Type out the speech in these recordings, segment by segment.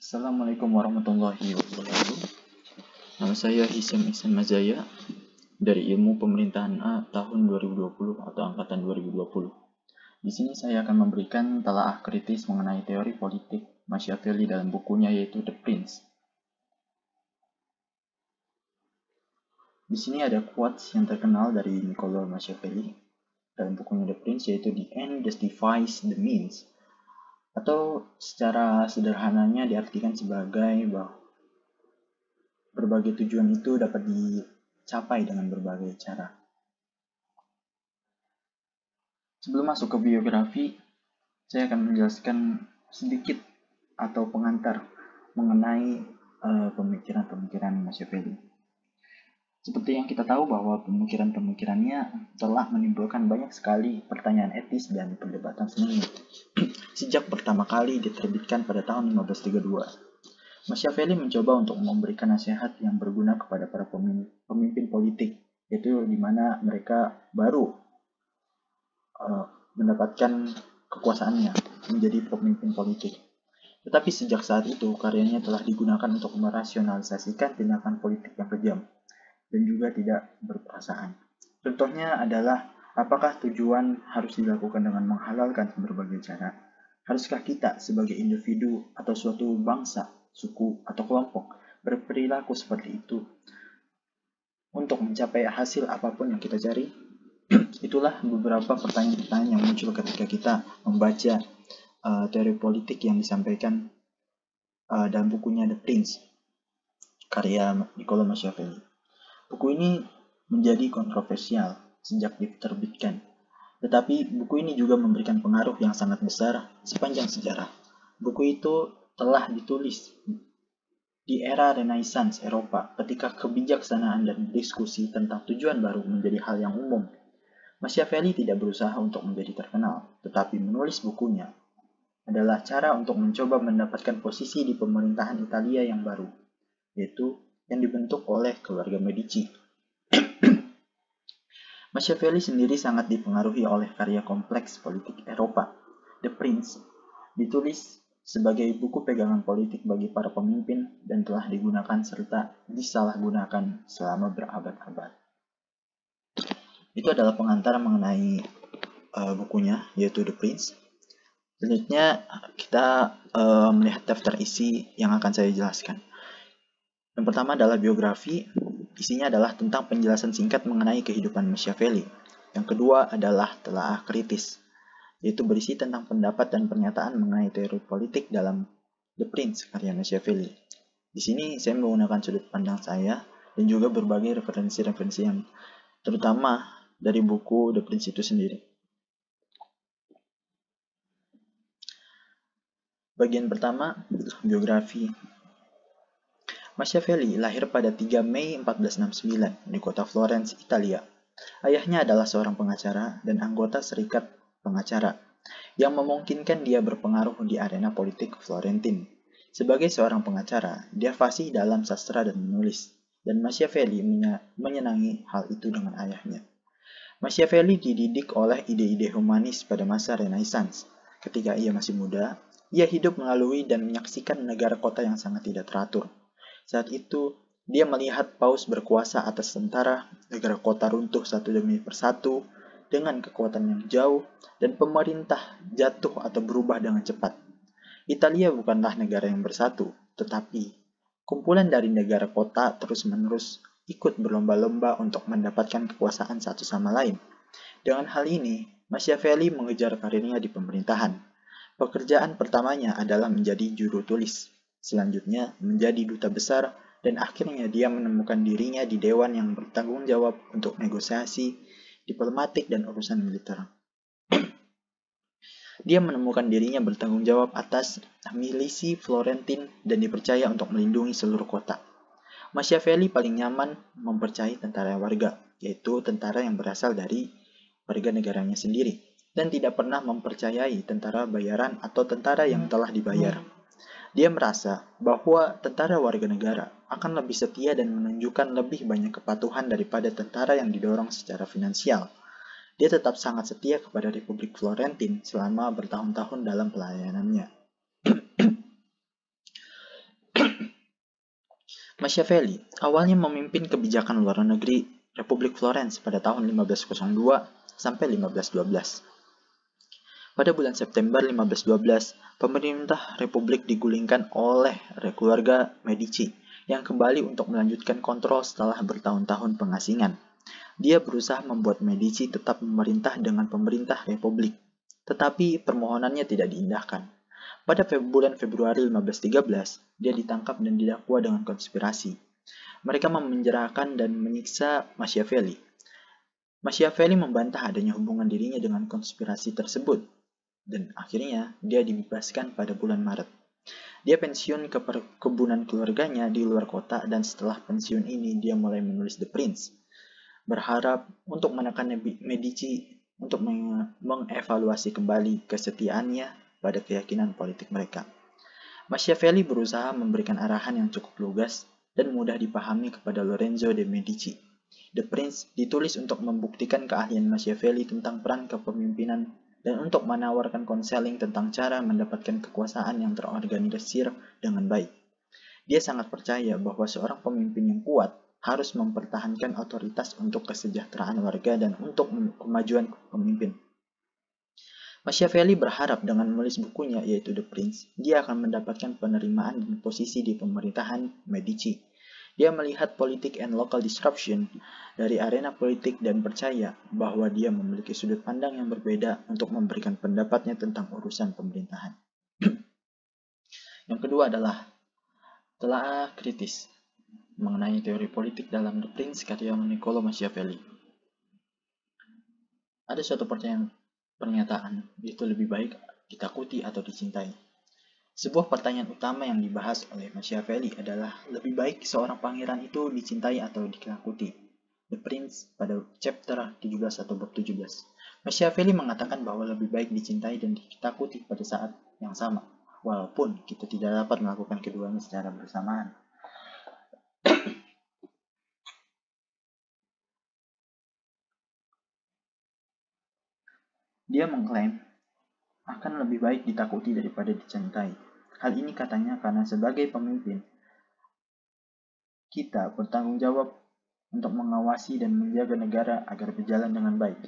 Assalamualaikum warahmatullahi wabarakatuh. Nama saya Hisam Ihsan Mazaya dari Ilmu Pemerintahan A tahun 2020 atau angkatan 2020. Di sini saya akan memberikan telaah kritis mengenai teori politik Machiavelli dalam bukunya yaitu The Prince. Di sini ada quotes yang terkenal dari Niccolò Machiavelli dalam bukunya The Prince yaitu "The end justifies the means", atau secara sederhananya diartikan sebagai bahwa berbagai tujuan itu dapat dicapai dengan berbagai cara. Sebelum masuk ke biografi, saya akan menjelaskan sedikit atau pengantar mengenai pemikiran-pemikiran Machiavelli. Seperti yang kita tahu bahwa pemikiran-pemikirannya telah menimbulkan banyak sekali pertanyaan etis dan perdebatan seni sejak pertama kali diterbitkan pada tahun 1532. Machiavelli mencoba untuk memberikan nasihat yang berguna kepada para pemimpin politik, yaitu di mana mereka baru mendapatkan kekuasaannya menjadi pemimpin politik. Tetapi sejak saat itu, karyanya telah digunakan untuk merasionalisasikan tindakan politik yang kejam dan juga tidak berperasaan. Contohnya adalah, apakah tujuan harus dilakukan dengan menghalalkan berbagai cara? Haruskah kita sebagai individu atau suatu bangsa, suku, atau kelompok berperilaku seperti itu untuk mencapai hasil apapun yang kita cari? Itulah beberapa pertanyaan-pertanyaan yang muncul ketika kita membaca teori politik yang disampaikan dalam bukunya The Prince, karya Niccolò Machiavelli. Buku ini menjadi kontroversial sejak diterbitkan, tetapi buku ini juga memberikan pengaruh yang sangat besar sepanjang sejarah. Buku itu telah ditulis di era Renaissance Eropa ketika kebijaksanaan dan diskusi tentang tujuan baru menjadi hal yang umum. Machiavelli tidak berusaha untuk menjadi terkenal, tetapi menulis bukunya adalah cara untuk mencoba mendapatkan posisi di pemerintahan Italia yang baru, yaitu yang dibentuk oleh keluarga Medici. Machiavelli sendiri sangat dipengaruhi oleh karya kompleks politik Eropa. The Prince ditulis sebagai buku pegangan politik bagi para pemimpin dan telah digunakan serta disalahgunakan selama berabad-abad. Itu adalah pengantar mengenai bukunya, yaitu The Prince. Selanjutnya kita melihat daftar isi yang akan saya jelaskan. Yang pertama adalah biografi. Isinya adalah tentang penjelasan singkat mengenai kehidupan Machiavelli. Yang kedua adalah telaah kritis, yaitu berisi tentang pendapat dan pernyataan mengenai teori politik dalam The Prince karya Machiavelli. Di sini saya menggunakan sudut pandang saya dan juga berbagai referensi-referensi yang terutama dari buku The Prince itu sendiri. Bagian pertama, biografi. Machiavelli lahir pada 3 Mei 1469 di kota Florence, Italia. Ayahnya adalah seorang pengacara dan anggota serikat pengacara yang memungkinkan dia berpengaruh di arena politik Florentin. Sebagai seorang pengacara, dia fasih dalam sastra dan menulis, dan Machiavelli menyenangi hal itu dengan ayahnya. Machiavelli dididik oleh ide-ide humanis pada masa Renaissance. Ketika ia masih muda, ia hidup melalui dan menyaksikan negara kota yang sangat tidak teratur. Saat itu, dia melihat Paus berkuasa atas tentara, negara kota runtuh satu demi persatu dengan kekuatan yang jauh, dan pemerintah jatuh atau berubah dengan cepat. Italia bukanlah negara yang bersatu, tetapi kumpulan dari negara kota terus-menerus ikut berlomba-lomba untuk mendapatkan kekuasaan satu sama lain. Dengan hal ini, Machiavelli mengejar karirnya di pemerintahan. Pekerjaan pertamanya adalah menjadi juru tulis. Selanjutnya menjadi duta besar, dan akhirnya dia menemukan dirinya di dewan yang bertanggung jawab untuk negosiasi, diplomatik, dan urusan militer. Dia menemukan dirinya bertanggung jawab atas milisi Florentin dan dipercaya untuk melindungi seluruh kota. Machiavelli paling nyaman mempercayai tentara warga, yaitu tentara yang berasal dari warga negaranya sendiri, dan tidak pernah mempercayai tentara bayaran atau tentara yang telah dibayar. Dia merasa bahwa tentara warga negara akan lebih setia dan menunjukkan lebih banyak kepatuhan daripada tentara yang didorong secara finansial. Dia tetap sangat setia kepada Republik Florentin selama bertahun-tahun dalam pelayanannya. Machiavelli awalnya memimpin kebijakan luar negeri Republik Florence pada tahun 1502 sampai 1512. Pada bulan September 1512, pemerintah Republik digulingkan oleh keluarga Medici yang kembali untuk melanjutkan kontrol setelah bertahun-tahun pengasingan. Dia berusaha membuat Medici tetap memerintah dengan pemerintah Republik, tetapi permohonannya tidak diindahkan. Pada bulan Februari 1513, dia ditangkap dan didakwa dengan konspirasi. Mereka memenjarakan dan menyiksa Machiavelli. Machiavelli membantah adanya hubungan dirinya dengan konspirasi tersebut, dan akhirnya dia dibebaskan pada bulan Maret. Dia pensiun ke perkebunan keluarganya di luar kota, dan setelah pensiun ini dia mulai menulis The Prince, berharap untuk menekan Medici untuk mengevaluasi kembali kesetiaannya pada keyakinan politik mereka. Machiavelli berusaha memberikan arahan yang cukup lugas dan mudah dipahami kepada Lorenzo de Medici. The Prince ditulis untuk membuktikan keahlian Machiavelli tentang peran kepemimpinan dan untuk menawarkan konseling tentang cara mendapatkan kekuasaan yang terorganisir dengan baik. Dia sangat percaya bahwa seorang pemimpin yang kuat harus mempertahankan otoritas untuk kesejahteraan warga dan untuk kemajuan pemimpin. Machiavelli berharap dengan menulis bukunya yaitu The Prince, dia akan mendapatkan penerimaan dan posisi di pemerintahan Medici. Dia melihat politik and local disruption dari arena politik dan percaya bahwa dia memiliki sudut pandang yang berbeda untuk memberikan pendapatnya tentang urusan pemerintahan. Yang kedua adalah telaah kritis mengenai teori politik dalam The Prince karya Niccolò Machiavelli. Ada suatu pernyataan, itu lebih baik ditakuti atau dicintai. Sebuah pertanyaan utama yang dibahas oleh Machiavelli adalah lebih baik seorang pangeran itu dicintai atau ditakuti. The Prince pada chapter 17 atau bab 17. Machiavelli mengatakan bahwa lebih baik dicintai dan ditakuti pada saat yang sama, walaupun kita tidak dapat melakukan keduanya secara bersamaan. Dia mengklaim akan lebih baik ditakuti daripada dicintai. Hal ini katanya karena sebagai pemimpin, kita bertanggung jawab untuk mengawasi dan menjaga negara agar berjalan dengan baik.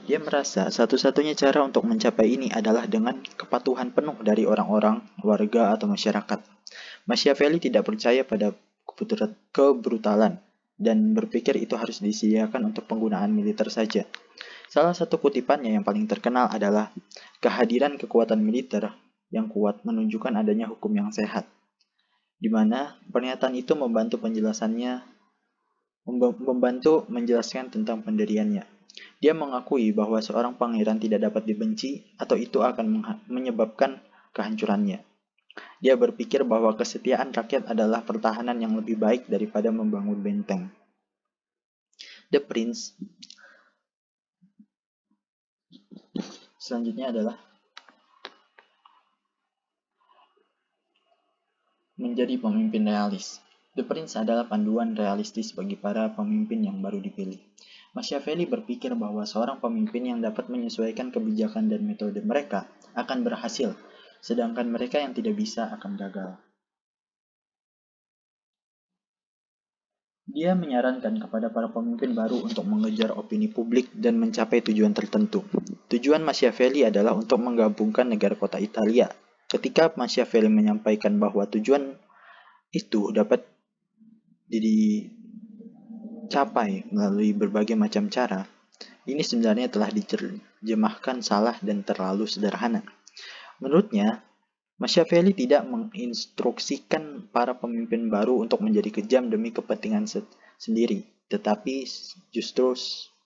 Dia merasa satu-satunya cara untuk mencapai ini adalah dengan kepatuhan penuh dari orang-orang, warga, atau masyarakat. Machiavelli tidak percaya pada kebrutalan dan berpikir itu harus disediakan untuk penggunaan militer saja. Salah satu kutipannya yang paling terkenal adalah kehadiran kekuatan militer yang kuat menunjukkan adanya hukum yang sehat, di mana pernyataan itu membantu menjelaskan tentang pendiriannya. Dia mengakui bahwa seorang pangeran tidak dapat dibenci atau itu akan menyebabkan kehancurannya. Dia berpikir bahwa kesetiaan rakyat adalah pertahanan yang lebih baik daripada membangun benteng. The Prince selanjutnya adalah menjadi pemimpin realis. The Prince adalah panduan realistis bagi para pemimpin yang baru dipilih. Machiavelli berpikir bahwa seorang pemimpin yang dapat menyesuaikan kebijakan dan metode mereka akan berhasil, sedangkan mereka yang tidak bisa akan gagal. Dia menyarankan kepada para pemimpin baru untuk mengejar opini publik dan mencapai tujuan tertentu. Tujuan Machiavelli adalah untuk menggabungkan negara kota Italia. Ketika Machiavelli menyampaikan bahwa tujuan itu dapat dicapai melalui berbagai macam cara, ini sebenarnya telah diterjemahkan salah dan terlalu sederhana. Menurutnya, Machiavelli tidak menginstruksikan para pemimpin baru untuk menjadi kejam demi kepentingan sendiri, tetapi justru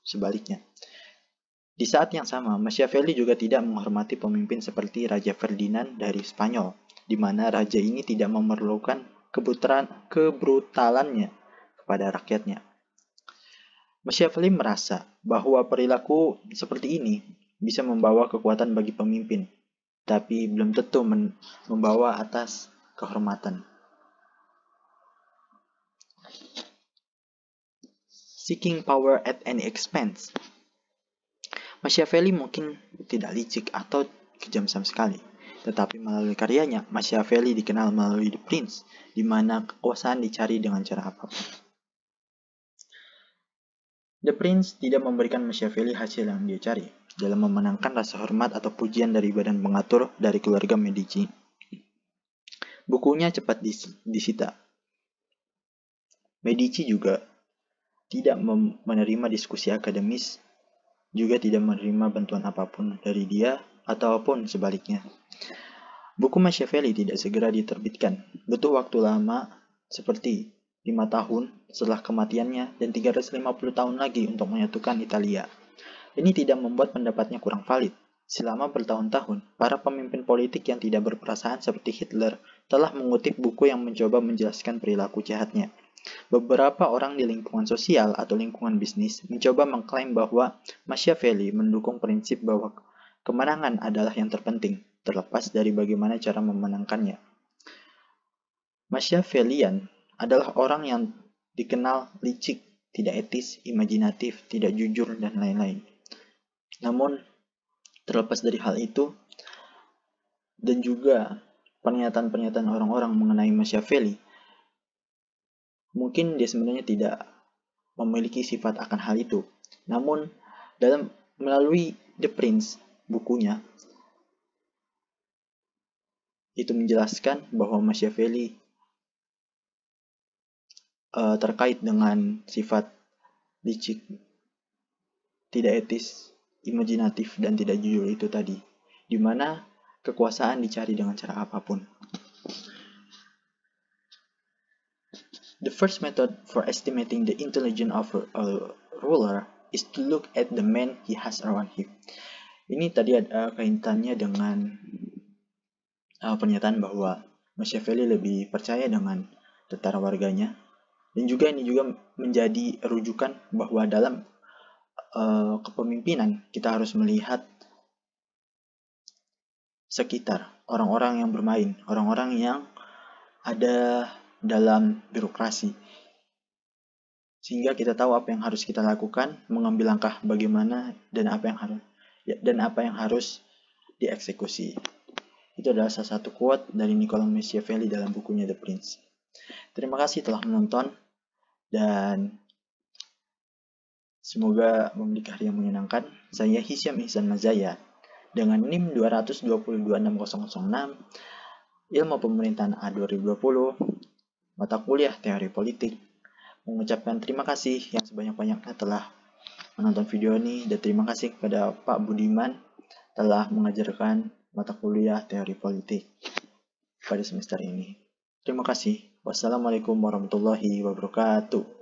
sebaliknya. Di saat yang sama, Machiavelli juga tidak menghormati pemimpin seperti Raja Ferdinand dari Spanyol, di mana raja ini tidak memerlukan kebrutalannya kepada rakyatnya. Machiavelli merasa bahwa perilaku seperti ini bisa membawa kekuatan bagi pemimpin, tapi belum tentu membawa atas kehormatan. Seeking power at any expense. Machiavelli mungkin tidak licik atau kejam sama sekali. Tetapi melalui karyanya, Machiavelli dikenal melalui The Prince, di mana kekuasaan dicari dengan cara apapun. The Prince tidak memberikan Machiavelli hasil yang dia cari dalam memenangkan rasa hormat atau pujian dari badan pengatur dari keluarga Medici. Bukunya cepat disita. Medici juga tidak menerima diskusi akademis, juga tidak menerima bantuan apapun dari dia ataupun sebaliknya. Buku Machiavelli tidak segera diterbitkan, butuh waktu lama seperti 5 tahun setelah kematiannya dan 350 tahun lagi untuk menyatukan Italia. Ini tidak membuat pendapatnya kurang valid. Selama bertahun-tahun, para pemimpin politik yang tidak berperasaan seperti Hitler telah mengutip buku yang mencoba menjelaskan perilaku jahatnya. Beberapa orang di lingkungan sosial atau lingkungan bisnis mencoba mengklaim bahwa Machiavelli mendukung prinsip bahwa kemenangan adalah yang terpenting, terlepas dari bagaimana cara memenangkannya. Machiavellian adalah orang yang dikenal licik, tidak etis, imajinatif, tidak jujur, dan lain-lain. Namun, terlepas dari hal itu, dan juga pernyataan-pernyataan orang-orang mengenai Machiavelli, mungkin dia sebenarnya tidak memiliki sifat akan hal itu. Namun, melalui The Prince, bukunya, itu menjelaskan bahwa Machiavelli terkait dengan sifat licik, tidak etis, imajinatif, dan tidak jujur itu tadi, di mana kekuasaan dicari dengan cara apapun. The first method for estimating the intelligence of a ruler is to look at the men he has around him. Ini tadi ada kaitannya dengan pernyataan bahwa Machiavelli lebih percaya dengan tentara warganya, dan juga ini juga menjadi rujukan bahwa dalam kepemimpinan kita harus melihat sekitar, orang-orang yang bermain, orang-orang yang ada dalam birokrasi, sehingga kita tahu apa yang harus kita lakukan, mengambil langkah bagaimana, dan apa yang harus dieksekusi. Itu adalah salah satu quote dari Niccolò Machiavelli dalam bukunya The Prince. Terima kasih telah menonton, dan semoga memiliki hari yang menyenangkan. Saya Hisyam Ihsan Mazaya dengan NIM 2226006, Ilmu Pemerintahan A 2020, mata kuliah Teori Politik. Mengucapkan terima kasih yang sebanyak-banyaknya telah menonton video ini, dan terima kasih kepada Pak Budiman telah mengajarkan mata kuliah Teori Politik pada semester ini. Terima kasih. Wassalamualaikum warahmatullahi wabarakatuh.